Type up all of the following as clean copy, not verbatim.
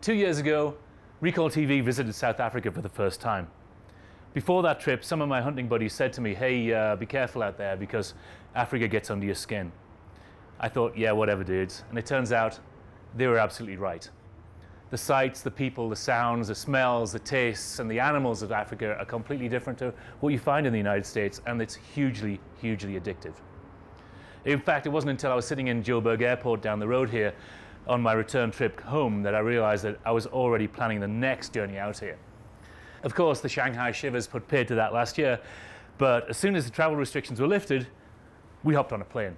2 years ago, Recall TV visited South Africa for the first time. Before that trip, some of my hunting buddies said to me, hey, be careful out there because Africa gets under your skin. I thought, yeah, whatever, dudes. And it turns out they were absolutely right. The sights, the people, the sounds, the smells, the tastes, and the animals of Africa are completely different to what you find in the United States, and it's hugely, hugely addictive. In fact, it wasn't until I was sitting in Joburg Airport down the road here on my return trip home that I realized that I was already planning the next journey out here. Of course, the Shanghai shivers put paid to that last year, but as soon as the travel restrictions were lifted, we hopped on a plane.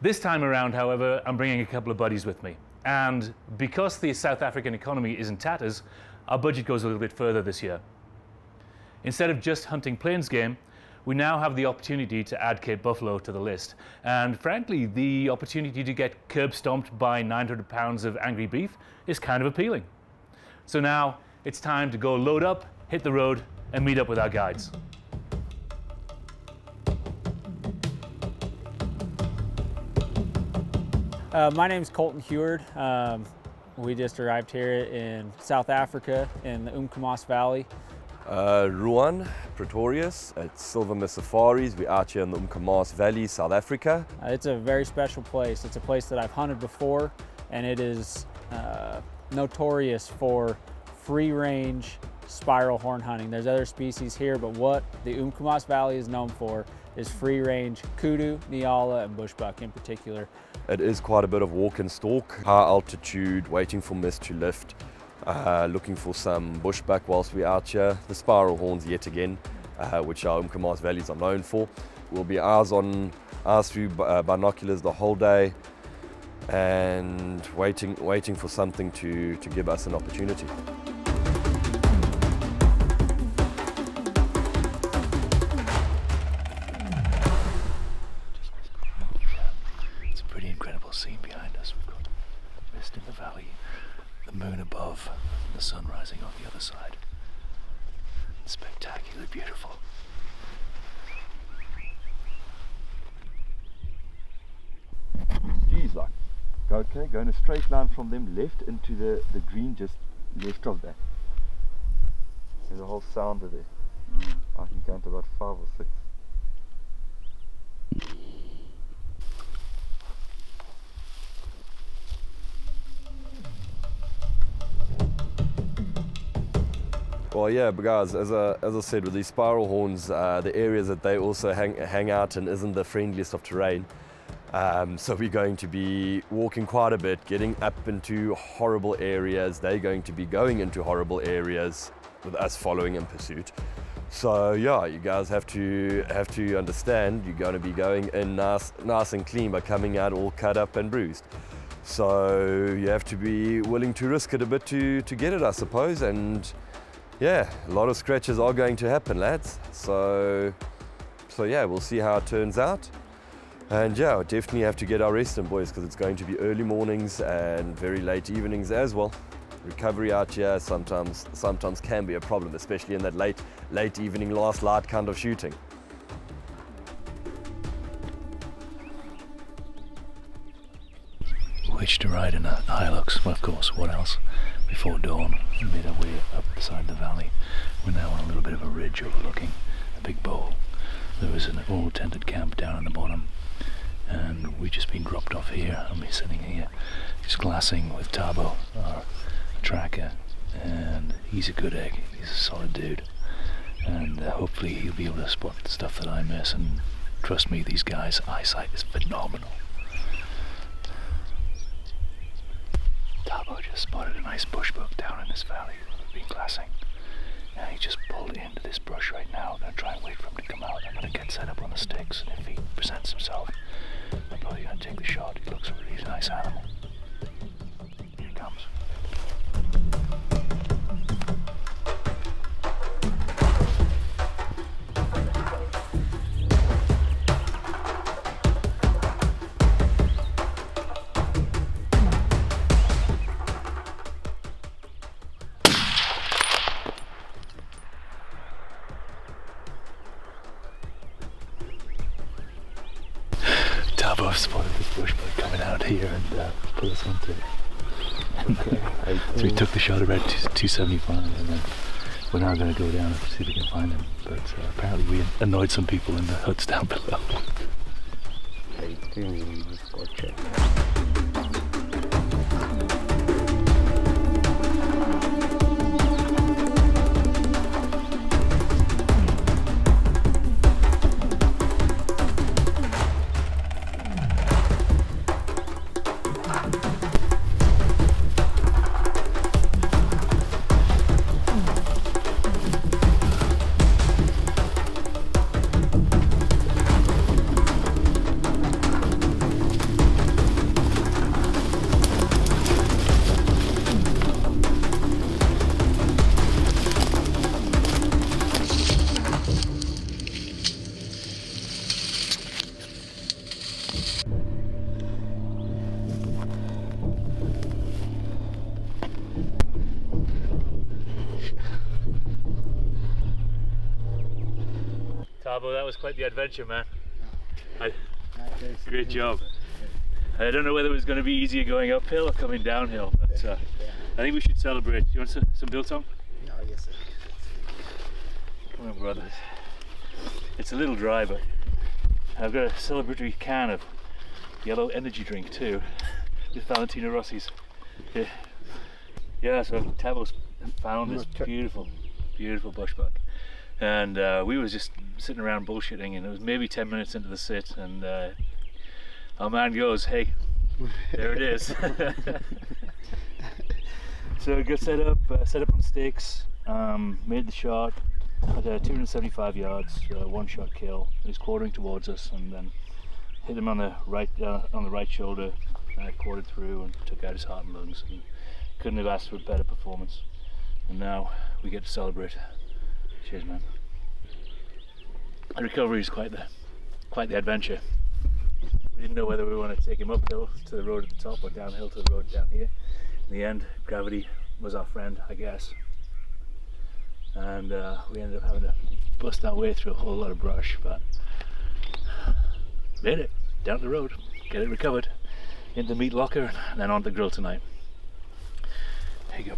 This time around, however, I'm bringing a couple of buddies with me. And because the South African economy is in tatters, our budget goes a little bit further this year. Instead of just hunting plains game, we now have the opportunity to add Cape Buffalo to the list. And frankly, the opportunity to get curb stomped by 900 pounds of angry beef is kind of appealing. So now it's time to go load up, hit the road, and meet up with our guides. My name's Colton Heward. We just arrived here in South Africa in the Umkomaas Valley. Ruan Pretorius at Silver Mist Safaris. We're out here in the Umkomaas Valley, South Africa. It's a very special place. It's a place that I've hunted before, and it is notorious for free-range spiral horn hunting. There's other species here, but what the Umkomaas Valley is known for is free-range kudu, nyala, and bushbuck in particular. It is quite a bit of walk and stalk, high altitude, waiting for mist to lift, looking for some bushbuck whilst we're out here. The spiral horns yet again, which our Umkomaas valleys are known for. We'll be eyes through binoculars the whole day and waiting for something to give us an opportunity. Scene behind us. We've got mist in the valley, the moon above, and the sun rising on the other side. Spectacularly beautiful. Geez, like, okay, go in a straight line from them left into the green just left of that. There's a whole sounder there. I can count about 5 or 6. Well, yeah, but guys, as I said, with these spiral horns, the areas that they also hang out in isn't the friendliest of terrain. So we're going to be walking quite a bit, getting up into horrible areas. They're going to be going into horrible areas with us following in pursuit. So yeah, you guys have to understand you're going to be going in nice and clean, but coming out all cut up and bruised. So you have to be willing to risk it a bit to get it, I suppose. And yeah, a lot of scratches are going to happen, lads. So yeah, we'll see how it turns out. And yeah, we'll definitely have to get our rest in, boys, because it's going to be early mornings and very late evenings as well. Recovery out here sometimes can be a problem, especially in that late evening, last light kind of shooting. Which to ride in a Hilux, well, of course, what else? Before dawn, we made our way up the side of the valley. We're now on a little bit of a ridge overlooking a big bowl. There was an old tented camp down on the bottom, and we've just been dropped off here, and we're sitting here just glassing with Tabo, our tracker, and he's a good egg. He's a solid dude, and hopefully he'll be able to spot the stuff that I miss. And trust me, these guys' eyesight is phenomenal. Tabo just spotted a nice bushbuck down in this valley that we've been glassing. And he just pulled into this brush right now. I'm going to try and wait for him to come out. I'm going to get set up on the sticks, and if he presents himself, I'm probably going to take the shot. He looks a really nice animal. Here he comes. Tabo spotted this bushbuck coming out here and put us onto So we took the shot about 275, and then we're now going to go down and see if we can find him. But apparently we annoyed some people in the huts down below. Tabo, that was quite the adventure, man. Great job. I don't know whether it was going to be easier going uphill or coming downhill, but I think we should celebrate. Do you want some biltong? No, yes, sir. Come on, brother. It's a little dry, but I've got a celebratory can of yellow energy drink too, with Valentino Rossi's. Yeah, so Tabo's found this beautiful, beautiful bushbuck. And we were just sitting around bullshitting, and it was maybe 10 minutes into the sit, and our man goes, "Hey, there it is." So got set up on stakes, made the shot at 275 yards, one shot kill. He was quartering towards us, and then hit him on the right shoulder, quartered through, and took out his heart and lungs. And couldn't have asked for a better performance. And now we get to celebrate. Cheers, man. The recovery is quite the adventure. We didn't know whether we want to take him uphill to the road at the top or downhill to the road down here. In the end, gravity was our friend, I guess. And we ended up having to bust our way through a whole lot of brush, but made it down the road, get it recovered, into the meat locker, and then on the grill tonight. Here you go.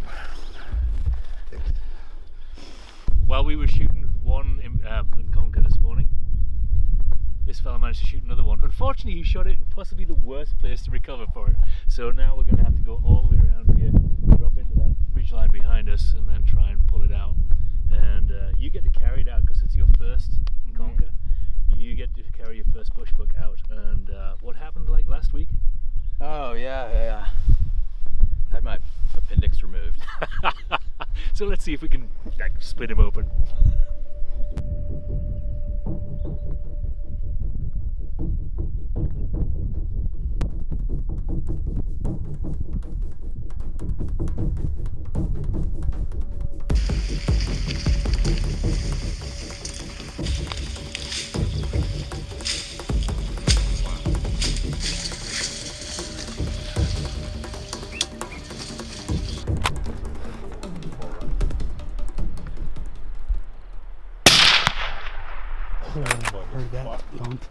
While we were shooting one in Conker this morning, this fella managed to shoot another one. Unfortunately, he shot it in possibly the worst place to recover for it. So now we're going to have to go all the way around here, drop into that ridge line behind us, and then try and pull it out. And you get to carry it out because it's your first in Conker. You get to carry your first bushbuck out. And what happened like last week? Oh yeah. Had my appendix removed. So let's see if we can split him open. Heard that? Don't.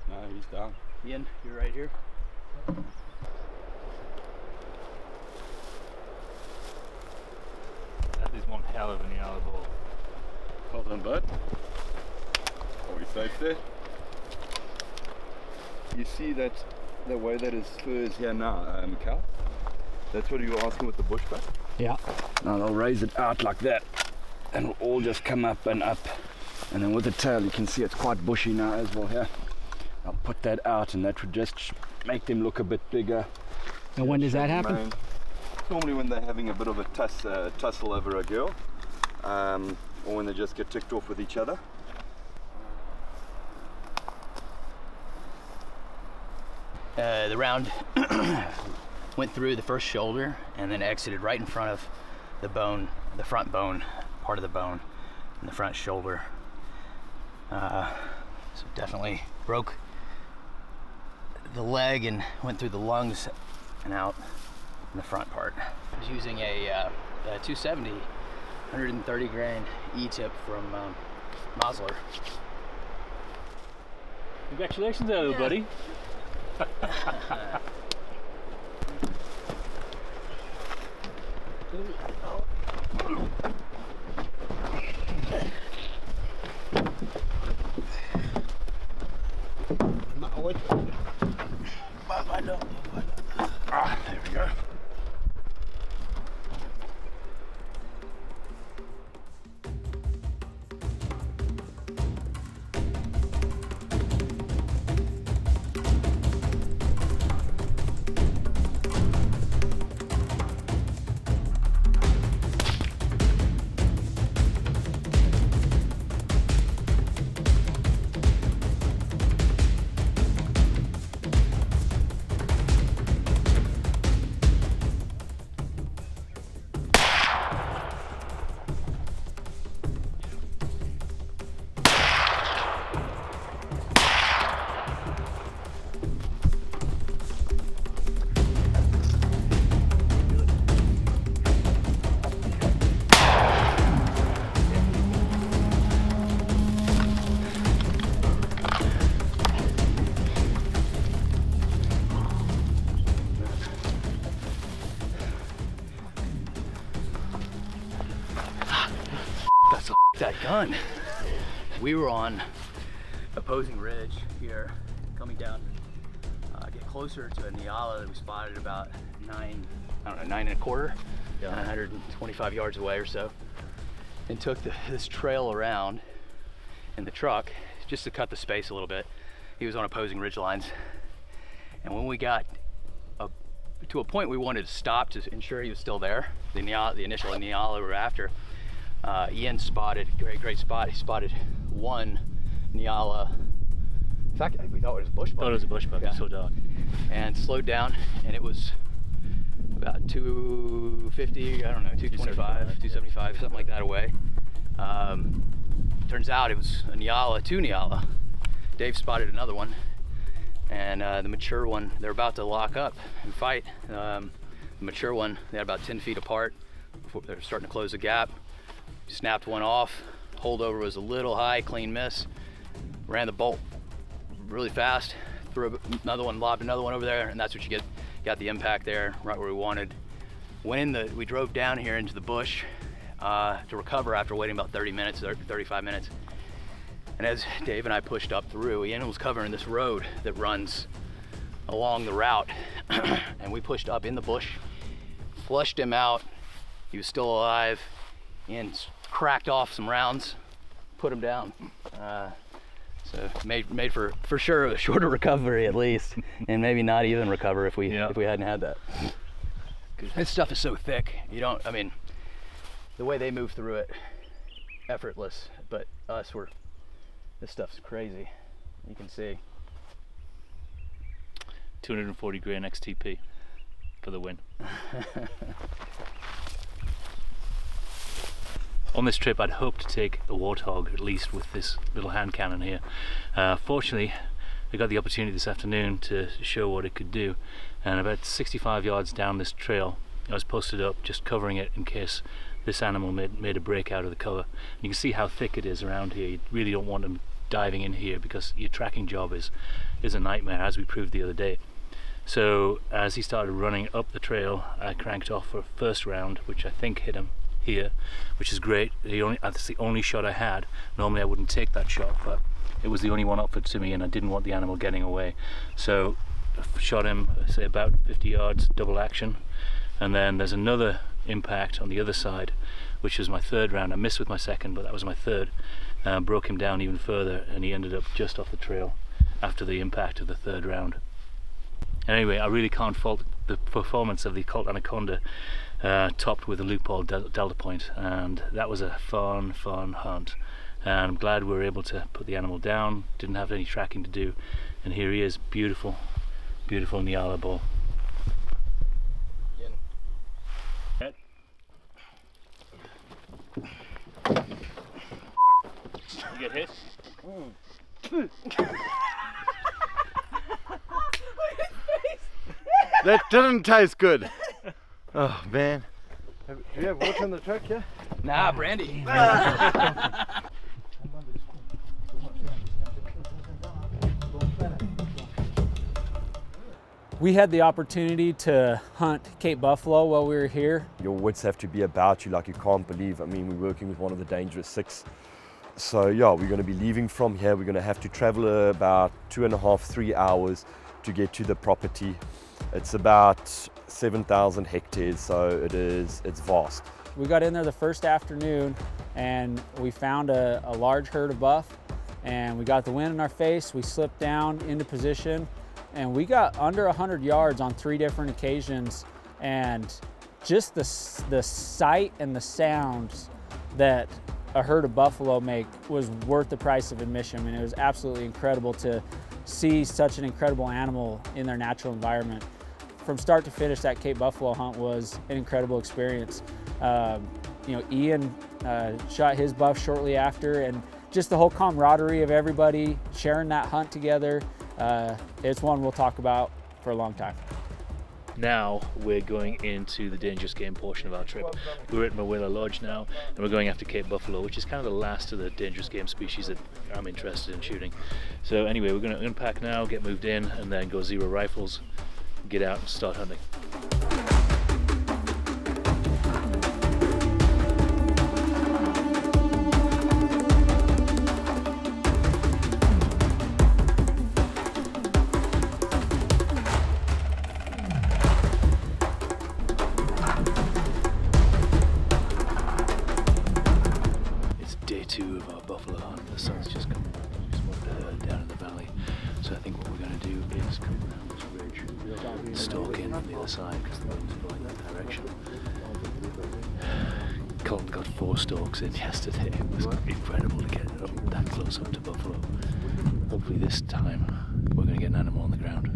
No, he's down. Ian, you're right here. That is one hell of an yellow ball. Well done, bud. Are we safe there? You see that the way that his fur is here now, Cal? That's what you were asking with the bushbuck? Yeah. Now they'll raise it out like that, and it'll all just come up and up. And then with the tail, you can see it's quite bushy now as well here. I'll put that out, and that would just make them look a bit bigger. And when does that happen? Mane. Normally when they're having a bit of a tussle over a girl, or when they just get ticked off with each other. The round went through the first shoulder and then exited right in front of the bone, the front bone, part of the bone in the front shoulder. So definitely broke the leg and went through the lungs and out in the front part. I was using a 270, 130 grain E-tip from Nosler. Congratulations, little buddy. Ah, there we go. That gun. We were on opposing ridge here, coming down, get closer to a Nyala that we spotted about 9 1/4, 125 yards away or so, and took this trail around in the truck just to cut the space a little bit. He was on opposing ridge lines, and when we got to a point we wanted to stop to ensure he was still there, the initial Nyala we were after, Ian spotted, great spot. He spotted one Nyala. In fact, we thought it was a bush buck. Thought it was a bush buck, Yeah. it's so dark. And slowed down, and it was about 250, I don't know, 225, 275, something like that away. Turns out it was a Nyala, 2 Nyala. Dave spotted another one, and the mature one, they're about to lock up and fight. The mature one, they had about 10 feet apart before they're starting to close the gap. Snapped one off. Holdover was a little high, clean miss. Ran the bolt really fast. Threw another one, lobbed another one over there, and that's what you get. Got the impact there, right where we wanted. We drove down here into the bush to recover after waiting about 30 minutes, 35 minutes. And as Dave and I pushed up through, Ian was covering this road that runs along the route. And we pushed up in the bush, flushed him out. He was still alive. Ian cracked off some rounds, put him down. So made for sure a shorter recovery at least, and maybe not even recover if we hadn't had that. This stuff is so thick. I mean, the way they move through it, effortless. But this stuff's crazy. You can see. 240 grain XTP for the win. On this trip I'd hoped to take a Warthog, at least with this little hand cannon here. Fortunately I got the opportunity this afternoon to show what it could do, and about 65 yards down this trail I was posted up just covering it in case this animal made a break out of the cover. And you can see how thick it is around here. You really don't want them diving in here because your tracking job is a nightmare, as we proved the other day. So as he started running up the trail, I cranked off for a first round, which I think hit him here, which is great. That's the only shot I had. Normally I wouldn't take that shot, but it was the only one offered to me, and I didn't want the animal getting away. So I shot him, say about 50 yards, double action, and then there's another impact on the other side, which was my third round. I missed with my second, but that was my third. Broke him down even further, and he ended up just off the trail after the impact of the third round. Anyway, I really can't fault the performance of the Colt Anaconda, topped with a Leupold Delta Point, and that was a fun hunt. And I'm glad we were able to put the animal down, didn't have any tracking to do, and here he is, beautiful Nyala bull. You get hit? That didn't taste good. Oh man. Do you have water in the truck here? Nah, brandy. We had the opportunity to hunt Cape buffalo while we were here. Your wits have to be about you like you can't believe. I mean, we're working with one of the dangerous 6. So yeah, we're going to be leaving from here. We're going to have to travel about 2.5 to 3 hours to get to the property. It's about 7,000 hectares, so it's vast. We got in there the first afternoon and we found a large herd of buff, and we got the wind in our face. We slipped down into position and we got under 100 yards on 3 different occasions, and just the sight and the sounds that a herd of buffalo make was worth the price of admission. I mean, it was absolutely incredible to see such an incredible animal in their natural environment. From start to finish, that Cape buffalo hunt was an incredible experience. You know, Ian shot his buff shortly after, and just the whole camaraderie of everybody sharing that hunt together, it's one we'll talk about for a long time. Now we're going into the dangerous game portion of our trip. We're at Mawela Lodge now, and we're going after Cape buffalo, which is kind of the last of the dangerous game species that I'm interested in shooting. So anyway, we're going to unpack now, get moved in, and then go zero rifles, get out and start hunting. Day 2 of our buffalo hunt. The sun's just come down in the valley, so I think what we're going to do is come around this ridge, stalk in on the other side because the wind's blowing that direction. Colton got 4 stalks in yesterday. It was incredible to get that close up to buffalo. Hopefully this time we're going to get an animal on the ground.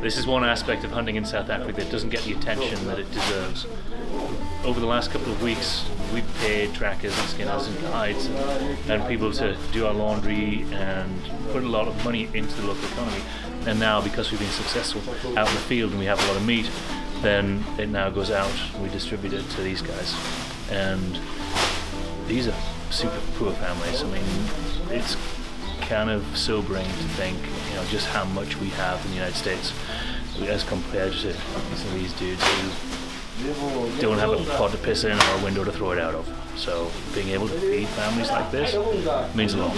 This is one aspect of hunting in South Africa that doesn't get the attention that it deserves. Over the last couple of weeks, we've paid trackers and skinners and guides and people to do our laundry and put a lot of money into the local economy. And now, because we've been successful out in the field and we have a lot of meat, then it now goes out and we distribute it to these guys. And these are super poor families. I mean, it's kind of sobering to think, you know, just how much we have in the United States as compared to some of these dudes who don't have a pot to piss in or a window to throw it out of. So being able to feed families like this means a lot.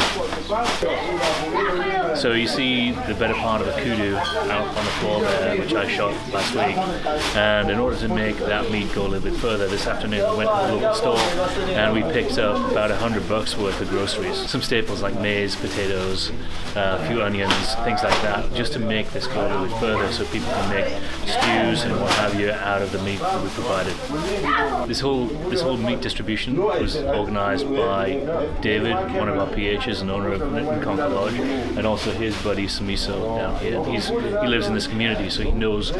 So you see the better part of a kudu out on the floor there, which I shot last week. And in order to make that meat go a little bit further, this afternoon we went to the local store and we picked up about $100 worth of groceries. Some staples like maize, potatoes, a few onions, things like that, just to make this go a little bit further so people can make stews and what have you out of the meat that we provided. This whole meat distribution was organised by David, one of our PHs and owner of Nkonka Lodge, and also his buddy Samiso down here. He lives in this community, so he knows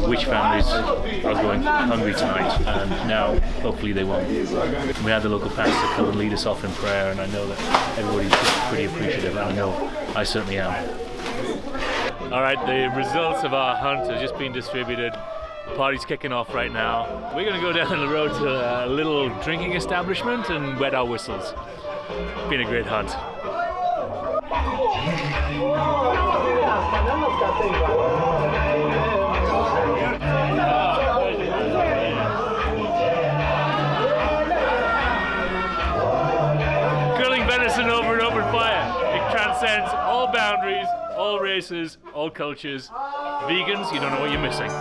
which families are going hungry tonight, and now hopefully they won't. We had the local pastor come and lead us off in prayer, and I know that everybody's pretty appreciative, and I know I certainly am. All right, the results of our hunt have just been distributed. The party's kicking off right now. We're going to go down the road to a little drinking establishment and wet our whistles. It's been a great hunt. Grilling venison over an open fire. It transcends all boundaries, all races, all cultures. Vegans, you don't know what you're missing.